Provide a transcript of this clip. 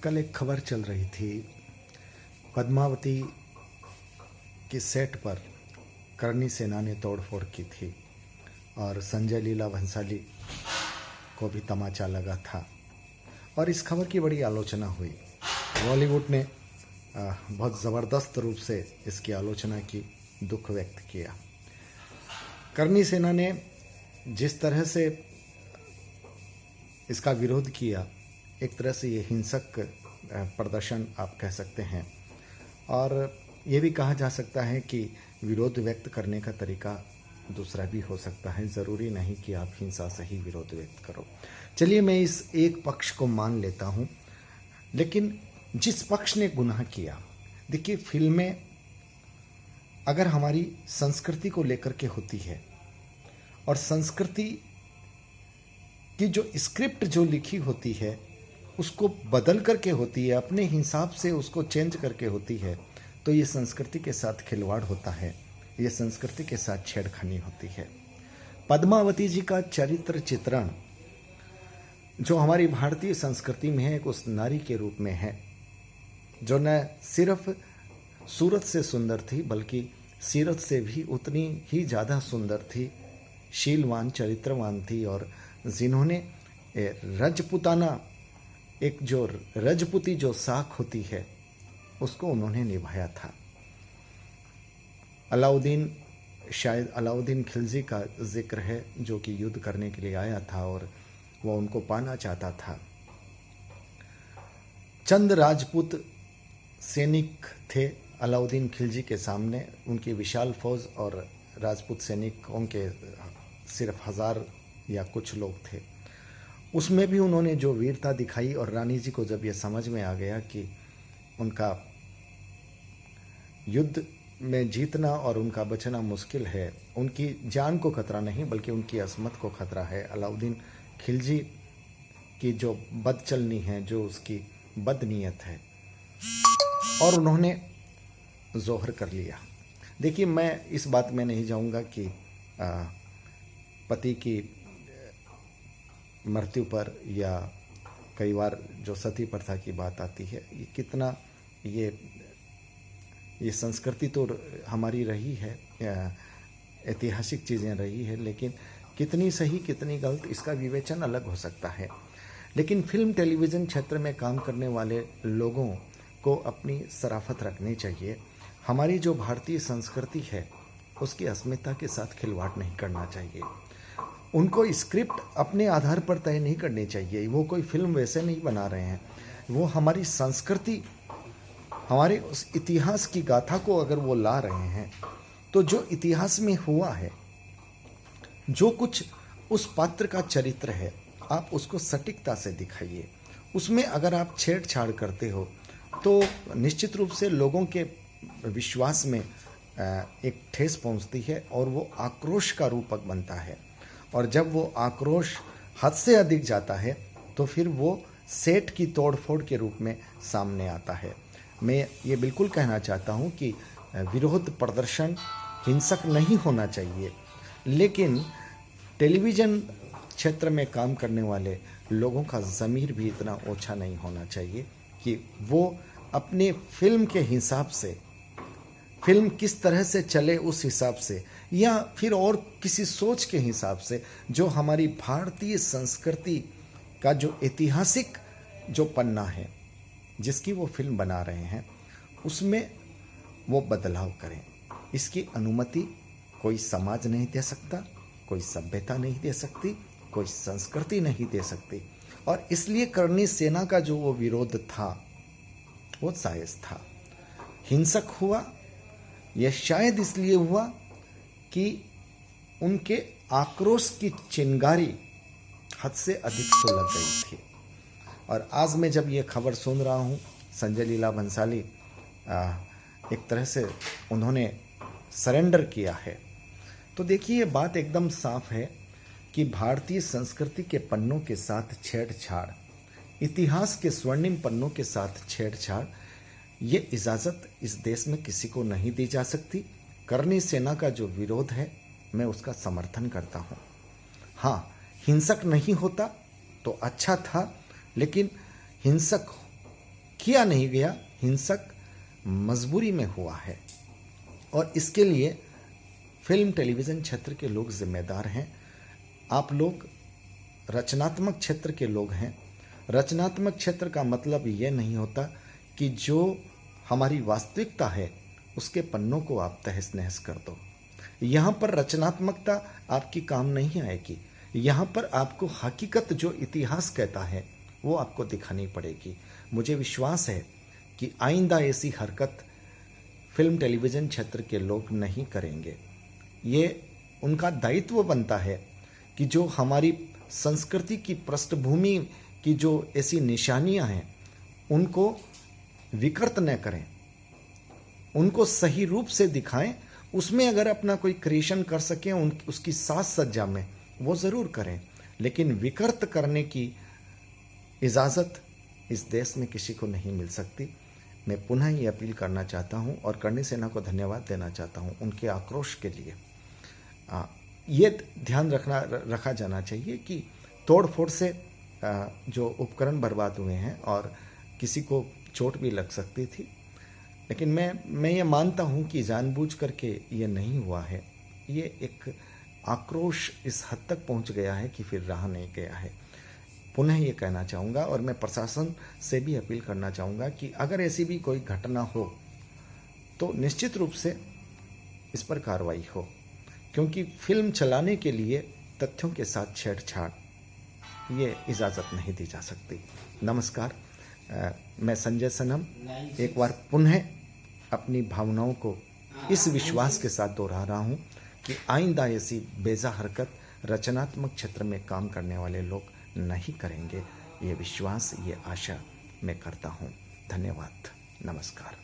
कल एक खबर चल रही थी। पद्मावती के सेट पर करणी सेना ने तोड़फोड़ की थी और संजय लीला भंसाली को भी तमाचा लगा था और इस खबर की बड़ी आलोचना हुई। बॉलीवुड ने बहुत ज़बरदस्त रूप से इसकी आलोचना की, दुख व्यक्त किया। करणी सेना ने जिस तरह से इसका विरोध किया, एक तरह से ये हिंसक प्रदर्शन आप कह सकते हैं और ये भी कहा जा सकता है कि विरोध व्यक्त करने का तरीका दूसरा भी हो सकता है। ज़रूरी नहीं कि आप हिंसा से ही विरोध व्यक्त करो। चलिए, मैं इस एक पक्ष को मान लेता हूँ, लेकिन जिस पक्ष ने गुनाह किया, देखिए, फिल्में अगर हमारी संस्कृति को लेकर के होती है और संस्कृति की जो स्क्रिप्ट जो लिखी होती है उसको बदल करके होती है, अपने हिसाब से उसको चेंज करके होती है, तो ये संस्कृति के साथ खिलवाड़ होता है, ये संस्कृति के साथ छेड़खानी होती है। पद्मावती जी का चरित्र चित्रण जो हमारी भारतीय संस्कृति में है, एक उस नारी के रूप में है जो न सिर्फ सूरत से सुंदर थी बल्कि सीरत से भी उतनी ही ज़्यादा सुंदर थी, शीलवान, चरित्रवान थी और जिन्होंने रजपुताना, एक जो रजपुती जो साख होती है, उसको उन्होंने निभाया था। अलाउद्दीन, शायद अलाउद्दीन खिलजी का जिक्र है, जो कि युद्ध करने के लिए आया था और वह उनको पाना चाहता था। चंद राजपूत सैनिक थे अलाउद्दीन खिलजी के सामने, उनकी विशाल फौज और राजपूत सैनिकों के सिर्फ 1000 या कुछ लोग थे। उसमें भी उन्होंने जो वीरता दिखाई और रानी जी को जब यह समझ में आ गया कि उनका युद्ध में जीतना और उनका बचना मुश्किल है, उनकी जान को खतरा नहीं बल्कि उनकी अस्मत को खतरा है, अलाउद्दीन खिलजी की जो बदचलनी है, जो उसकी बदनीयत है, और उन्होंने जोहर कर लिया। देखिए, मैं इस बात में नहीं जाऊंगा कि पति की मृत्यु पर या कई बार जो सती प्रथा की बात आती है, ये कितना ये संस्कृति तो हमारी रही है, ऐतिहासिक चीज़ें रही है, लेकिन कितनी सही कितनी गलत, इसका विवेचन अलग हो सकता है। लेकिन फिल्म टेलीविज़न क्षेत्र में काम करने वाले लोगों को अपनी शराफत रखनी चाहिए। हमारी जो भारतीय संस्कृति है उसकी अस्मिता के साथ खिलवाड़ नहीं करना चाहिए। उनको स्क्रिप्ट अपने आधार पर तय नहीं करनी चाहिए। वो कोई फिल्म वैसे नहीं बना रहे हैं, वो हमारी संस्कृति, हमारे उस इतिहास की गाथा को अगर वो ला रहे हैं, तो जो इतिहास में हुआ है, जो कुछ उस पात्र का चरित्र है, आप उसको सटीकता से दिखाइए। उसमें अगर आप छेड़छाड़ करते हो तो निश्चित रूप से लोगों के विश्वास में एक ठेस पहुंचती है और वो आक्रोश का रूपक बनता है, और जब वो आक्रोश हद से अधिक जाता है तो फिर वो सेट की तोड़फोड़ के रूप में सामने आता है। मैं ये बिल्कुल कहना चाहता हूँ कि विरोध प्रदर्शन हिंसक नहीं होना चाहिए, लेकिन टेलीविज़न क्षेत्र में काम करने वाले लोगों का ज़मीर भी इतना ओछा नहीं होना चाहिए कि वो अपने फिल्म के हिसाब से, फिल्म किस तरह से चले उस हिसाब से, या फिर और किसी सोच के हिसाब से, जो हमारी भारतीय संस्कृति का जो ऐतिहासिक जो पन्ना है जिसकी वो फिल्म बना रहे हैं, उसमें वो बदलाव करें। इसकी अनुमति कोई समाज नहीं दे सकता, कोई सभ्यता नहीं दे सकती, कोई संस्कृति नहीं दे सकती। और इसलिए करणी सेना का जो वो विरोध था वो जायज़ था। हिंसक हुआ, यह शायद इसलिए हुआ कि उनके आक्रोश की चिंगारी हद से अधिक सुलग गई थी। और आज मैं जब ये खबर सुन रहा हूँ, संजय लीला भंसाली एक तरह से उन्होंने सरेंडर किया है, तो देखिए, ये बात एकदम साफ है कि भारतीय संस्कृति के पन्नों के साथ छेड़छाड़, इतिहास के स्वर्णिम पन्नों के साथ छेड़छाड़, ये इजाज़त इस देश में किसी को नहीं दी जा सकती। करणी सेना का जो विरोध है, मैं उसका समर्थन करता हूँ। हाँ, हिंसक नहीं होता तो अच्छा था, लेकिन हिंसक किया नहीं गया, हिंसक मजबूरी में हुआ है। और इसके लिए फिल्म टेलीविज़न क्षेत्र के लोग जिम्मेदार हैं। आप लोग रचनात्मक क्षेत्र के लोग हैं। रचनात्मक क्षेत्र का मतलब ये नहीं होता कि जो हमारी वास्तविकता है उसके पन्नों को आप तहस नहस कर दो। यहाँ पर रचनात्मकता आपकी काम नहीं आएगी। यहाँ पर आपको हकीकत जो इतिहास कहता है वो आपको दिखानी पड़ेगी। मुझे विश्वास है कि आइंदा ऐसी हरकत फिल्म टेलीविज़न क्षेत्र के लोग नहीं करेंगे। ये उनका दायित्व बनता है कि जो हमारी संस्कृति की पृष्ठभूमि की जो ऐसी निशानियां हैं उनको विकृत न करें, उनको सही रूप से दिखाएं। उसमें अगर अपना कोई क्रिएशन कर सकें उसकी साज सज्जा में वो ज़रूर करें, लेकिन विकृत करने की इजाज़त इस देश में किसी को नहीं मिल सकती। मैं पुनः ये अपील करना चाहता हूँ और करणी सेना को धन्यवाद देना चाहता हूँ उनके आक्रोश के लिए। ये ध्यान रखा जाना चाहिए कि तोड़ फोड़ से जो उपकरण बर्बाद हुए हैं और किसी को चोट भी लग सकती थी, लेकिन मैं ये मानता हूँ कि जानबूझ करके ये नहीं हुआ है। ये एक आक्रोश इस हद तक पहुँच गया है कि फिर रहा नहीं गया है। पुनः ये कहना चाहूँगा और मैं प्रशासन से भी अपील करना चाहूँगा कि अगर ऐसी भी कोई घटना हो तो निश्चित रूप से इस पर कार्रवाई हो, क्योंकि फिल्म चलाने के लिए तथ्यों के साथ छेड़छाड़ ये इजाज़त नहीं दी जा सकती। नमस्कार, मैं संजय सनम एक बार पुनः अपनी भावनाओं को इस विश्वास के साथ दोहरा रहा हूँ कि आइंदा ऐसी बेजा हरकत रचनात्मक क्षेत्र में काम करने वाले लोग नहीं करेंगे। ये विश्वास, ये आशा मैं करता हूँ। धन्यवाद। नमस्कार।